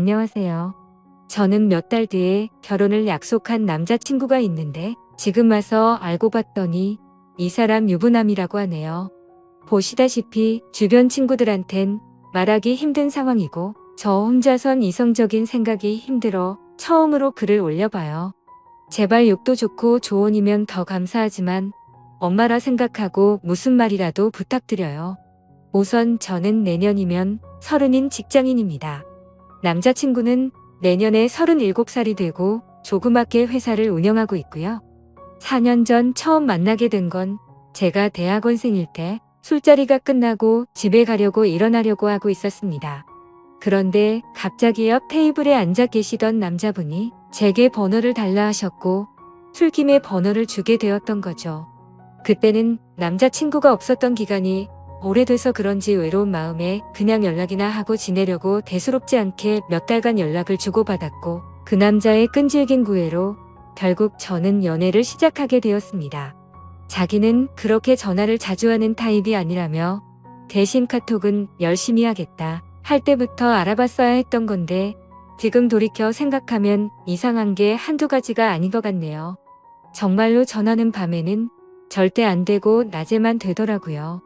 안녕하세요. 저는 몇 달 뒤에 결혼을 약속한 남자친구가 있는데 지금 와서 알고 봤더니 이 사람 유부남이라고 하네요. 보시다시피 주변 친구들한텐 말하기 힘든 상황이고 저 혼자선 이성적인 생각이 힘들어 처음으로 글을 올려봐요. 제발 욕도 좋고 조언이면 더 감사하지만 엄마라 생각하고 무슨 말이라도 부탁드려요. 우선 저는 내년이면 30인 직장인입니다. 남자친구는 내년에 37살이 되고 조그맣게 회사를 운영하고 있고요. 4년 전 처음 만나게 된 건 제가 대학원생일 때 술자리가 끝나고 집에 가려고 일어나려고 하고 있었습니다. 그런데 갑자기 옆 테이블에 앉아 계시던 남자분이 제게 번호를 달라 하셨고 술김에 번호를 주게 되었던 거죠. 그때는 남자친구가 없었던 기간이 오래돼서 그런지 외로운 마음에 그냥 연락이나 하고 지내려고 대수롭지 않게 몇 달간 연락을 주고받았고 그 남자의 끈질긴 구애로 결국 저는 연애를 시작하게 되었습니다. 자기는 그렇게 전화를 자주 하는 타입이 아니라며 대신 카톡은 열심히 하겠다 할 때부터 알아봤어야 했던 건데 지금 돌이켜 생각하면 이상한 게 한두 가지가 아닌 것 같네요. 정말로 전화는 밤에는 절대 안 되고 낮에만 되더라고요.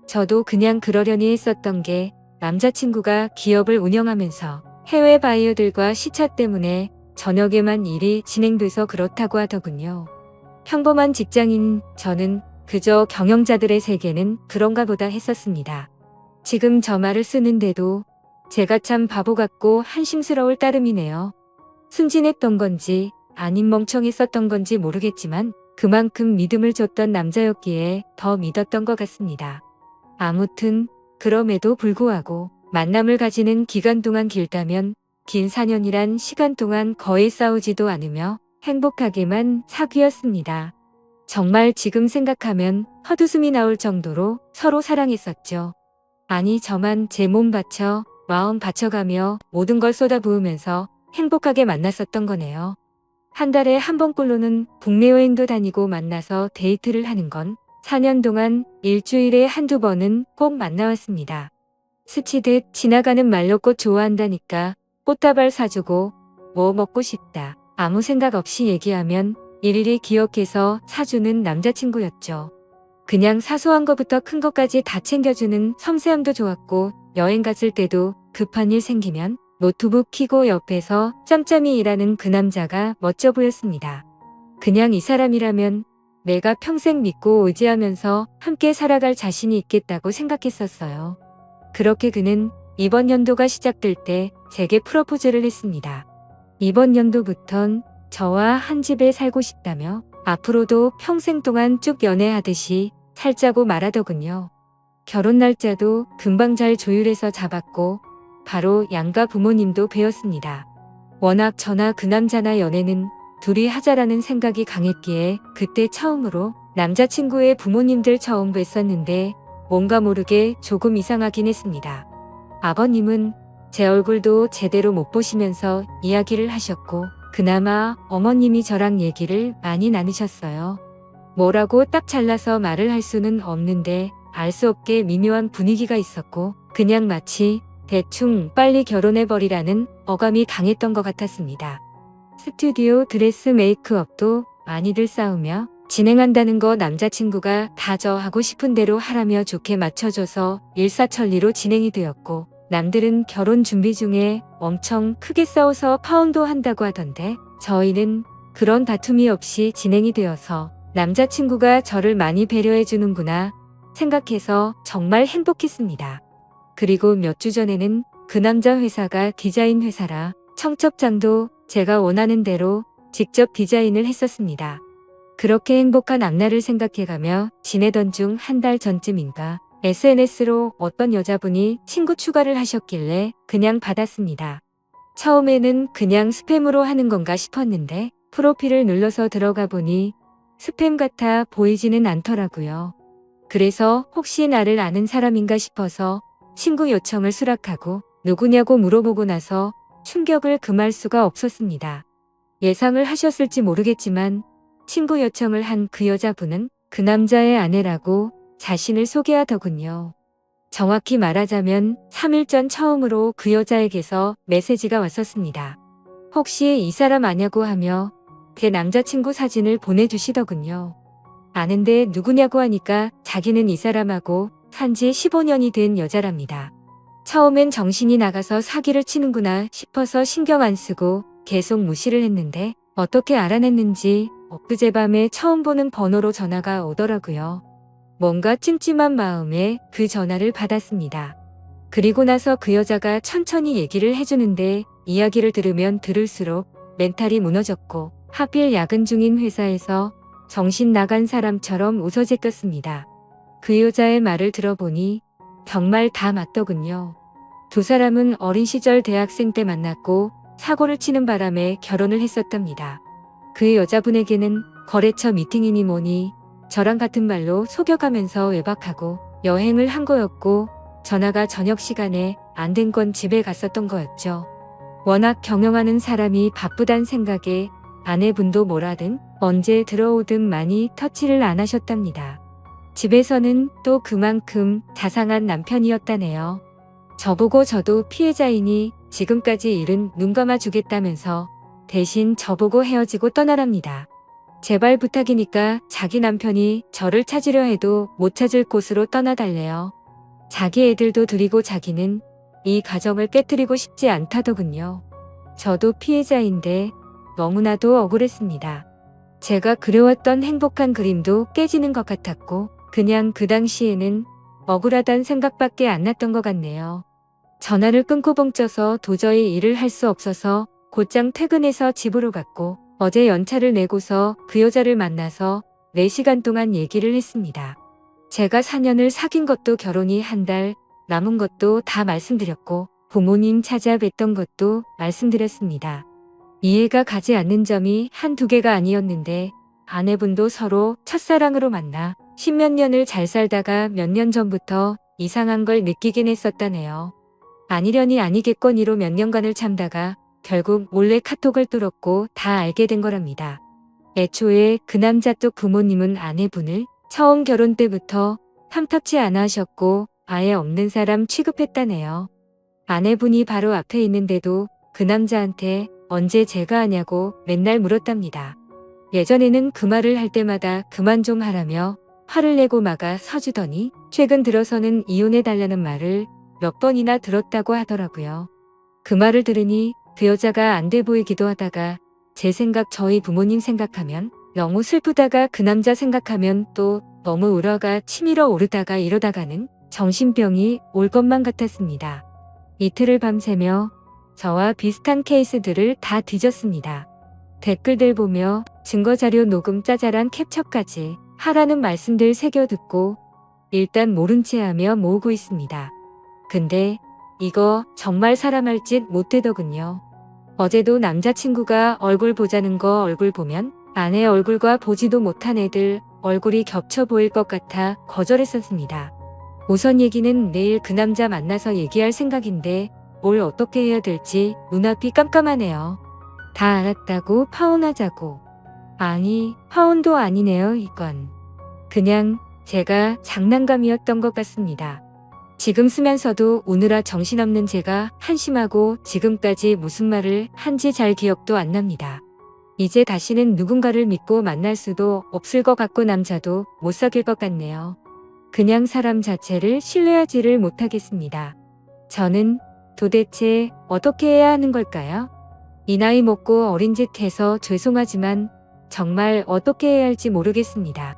저도 그냥 그러려니 했었던 게 남자친구가 기업을 운영하면서 해외 바이어들과 시차 때문에 저녁에만 일이 진행돼서 그렇다고 하더군요. 평범한 직장인 저는 그저 경영자들의 세계는 그런가 보다 했었습니다. 지금 저 말을 쓰는데도 제가 참 바보 같고 한심스러울 따름이네요. 순진했던 건지 아님 멍청했었던 건지 모르겠지만 그만큼 믿음을 줬던 남자였기에 더 믿었던 것 같습니다. 아무튼 그럼에도 불구하고 만남을 가지는 기간 동안 길다면 긴 4년이란 시간 동안 거의 싸우지도 않으며 행복하게만 사귀었습니다. 정말 지금 생각하면 헛웃음이 나올 정도로 서로 사랑했었죠. 아니 저만 제 몸 바쳐 마음 바쳐가며 모든 걸 쏟아부으면서 행복하게 만났었던 거네요. 한 달에 한 번꼴로는 국내 여행도 다니고 만나서 데이트를 하는 건 4년 동안 일주일에 한두 번은 꼭 만나왔습니다. 스치듯 지나가는 말로 꽃 좋아한다니까 꽃다발 사주고 뭐 먹고 싶다 아무 생각 없이 얘기하면 일일이 기억해서 사주는 남자친구였죠. 그냥 사소한 것부터 큰 것까지 다 챙겨주는 섬세함도 좋았고 여행 갔을 때도 급한 일 생기면 노트북 켜고 옆에서 짬짬이 일하는 그 남자가 멋져 보였습니다. 그냥 이 사람이라면 내가 평생 믿고 의지하면서 함께 살아갈 자신이 있겠다고 생각했었어요. 그렇게 그는 이번 연도가 시작될 때 제게 프로포즈를 했습니다. 이번 연도부턴 저와 한 집에 살고 싶다며 앞으로도 평생 동안 쭉 연애하듯이 살자고 말하더군요. 결혼 날짜도 금방 잘 조율해서 잡았고 바로 양가 부모님도 뵈었습니다. 워낙 저나 그 남자나 연애는 둘이 하자라는 생각이 강했기에 그때 처음으로 남자친구의 부모님들 처음 뵀었는데 뭔가 모르게 조금 이상하긴 했습니다. 아버님은 제 얼굴도 제대로 못 보시면서 이야기를 하셨고 그나마 어머님이 저랑 얘기를 많이 나누셨어요. 뭐라고 딱 잘라서 말을 할 수는 없는데 알 수 없게 미묘한 분위기가 있었고 그냥 마치 대충 빨리 결혼해버리라는 어감이 강했던 것 같았습니다. 스튜디오 드레스 메이크업도 많이들 싸우며 진행한다는 거 남자친구가 다 저 하고 싶은 대로 하라며 좋게 맞춰줘서 일사천리로 진행이 되었고 남들은 결혼 준비 중에 엄청 크게 싸워서 파혼도 한다고 하던데 저희는 그런 다툼이 없이 진행이 되어서 남자친구가 저를 많이 배려해 주는구나 생각해서 정말 행복했습니다. 그리고 몇 주 전에는 그 남자 회사가 디자인 회사라 청첩장도 제가 원하는 대로 직접 디자인을 했었습니다. 그렇게 행복한 앞날을 생각해가며 지내던 중 한 달 전쯤인가 SNS로 어떤 여자분이 친구 추가를 하셨길래 그냥 받았습니다. 처음에는 그냥 스팸으로 하는 건가 싶었는데 프로필을 눌러서 들어가 보니 스팸 같아 보이지는 않더라고요. 그래서 혹시 나를 아는 사람인가 싶어서 친구 요청을 수락하고 누구냐고 물어보고 나서 충격을 금할 수가 없었습니다. 예상을 하셨을지 모르겠지만 친구 요청을 한 그 여자분은 그 남자의 아내라고 자신을 소개하더군요. 정확히 말하자면 3일 전 처음으로 그 여자에게서 메시지가 왔었습니다. 혹시 이 사람 아냐고 하며 제 남자친구 사진을 보내주시더군요. 아는데 누구냐고 하니까 자기는 이 사람하고 산지 15년이 된 여자랍니다. 처음엔 정신이 나가서 사기를 치는구나 싶어서 신경 안 쓰고 계속 무시를 했는데 어떻게 알아냈는지 엊그제 밤에 처음 보는 번호로 전화가 오더라고요. 뭔가 찜찜한 마음에 그 전화를 받았습니다. 그리고 나서 그 여자가 천천히 얘기를 해주는데 이야기를 들으면 들을수록 멘탈이 무너졌고 하필 야근 중인 회사에서 정신 나간 사람처럼 웃어제꼈습니다. 그 여자의 말을 들어보니 정말 다 맞더군요. 두 사람은 어린 시절 대학생 때 만났고 사고를 치는 바람에 결혼을 했었답니다. 그 여자분에게는 거래처 미팅이니 뭐니 저랑 같은 말로 속여가면서 외박하고 여행을 한 거였고 전화가 저녁 시간에 안 된 건 집에 갔었던 거였죠. 워낙 경영하는 사람이 바쁘단 생각에 아내분도 뭐라든 언제 들어오든 많이 터치를 안 하셨답니다. 집에서는 또 그만큼 자상한 남편이었다네요. 저보고 저도 피해자이니 지금까지 일은 눈 감아주겠다면서 대신 저보고 헤어지고 떠나랍니다. 제발 부탁이니까 자기 남편이 저를 찾으려 해도 못 찾을 곳으로 떠나달래요. 자기 애들도 드리고 자기는 이 가정을 깨뜨리고 싶지 않다더군요. 저도 피해자인데 너무나도 억울했습니다. 제가 그려왔던 행복한 그림도 깨지는 것 같았고 그냥 그 당시에는 억울하단 생각밖에 안 났던 것 같네요. 전화를 끊고 벙쪄서 도저히 일을 할 수 없어서 곧장 퇴근해서 집으로 갔고 어제 연차를 내고서 그 여자를 만나서 4시간 동안 얘기를 했습니다. 제가 4년을 사귄 것도 결혼이 한 달 남은 것도 다 말씀드렸고 부모님 찾아뵀던 것도 말씀드렸습니다. 이해가 가지 않는 점이 한두 개가 아니었는데 아내분도 서로 첫사랑으로 만나 10몇 년을 잘 살다가 몇 년 전부터 이상한 걸 느끼긴 했었다네요. 아니려니 아니겠거니로 몇 년간을 참다가 결국 몰래 카톡을 뚫었고 다 알게 된 거랍니다. 애초에 그 남자 쪽 부모님은 아내분을 처음 결혼 때부터 탐탁치 않아 하셨고 아예 없는 사람 취급했다네요. 아내분이 바로 앞에 있는데도 그 남자한테 언제 제가 하냐고 맨날 물었답니다. 예전에는 그 말을 할 때마다 그만 좀 하라며 화를 내고 막아 서주더니 최근 들어서는 이혼해달라는 말을 몇 번이나 들었다고 하더라고요. 그 말을 들으니 그 여자가 안 돼 보이기도 하다가 제 생각 저희 부모님 생각하면 너무 슬프다가 그 남자 생각하면 또 너무 울어가 치밀어 오르다가 이러다가는 정신병이 올 것만 같았습니다. 이틀을 밤새며 저와 비슷한 케이스들을 다 뒤졌습니다. 댓글들 보며 증거자료 녹음 짜잘한 캡처까지 하라는 말씀들 새겨 듣고 일단 모른 채 하며 모으고 있습니다. 근데 이거 정말 사람 할 짓 못되더군요. 어제도 남자친구가 얼굴 보자는 거 얼굴 보면 아내 얼굴과 보지도 못한 애들 얼굴이 겹쳐 보일 것 같아 거절했었습니다. 우선 얘기는 내일 그 남자 만나서 얘기할 생각인데 뭘 어떻게 해야 될지 눈앞이 깜깜하네요. 다 알았다고 파혼하자고. 아니, 파혼도 아니네요, 이건. 그냥 제가 장난감이었던 것 같습니다. 지금 쓰면서도 우느라 정신없는 제가 한심하고 지금까지 무슨 말을 한지 잘 기억도 안 납니다. 이제 다시는 누군가를 믿고 만날 수도 없을 것 같고 남자도 못 사귈 것 같네요. 그냥 사람 자체를 신뢰하지를 못하겠습니다. 저는 도대체 어떻게 해야 하는 걸까요? 이 나이 먹고 어린 짓 해서 죄송하지만 정말 어떻게 해야 할지 모르겠습니다.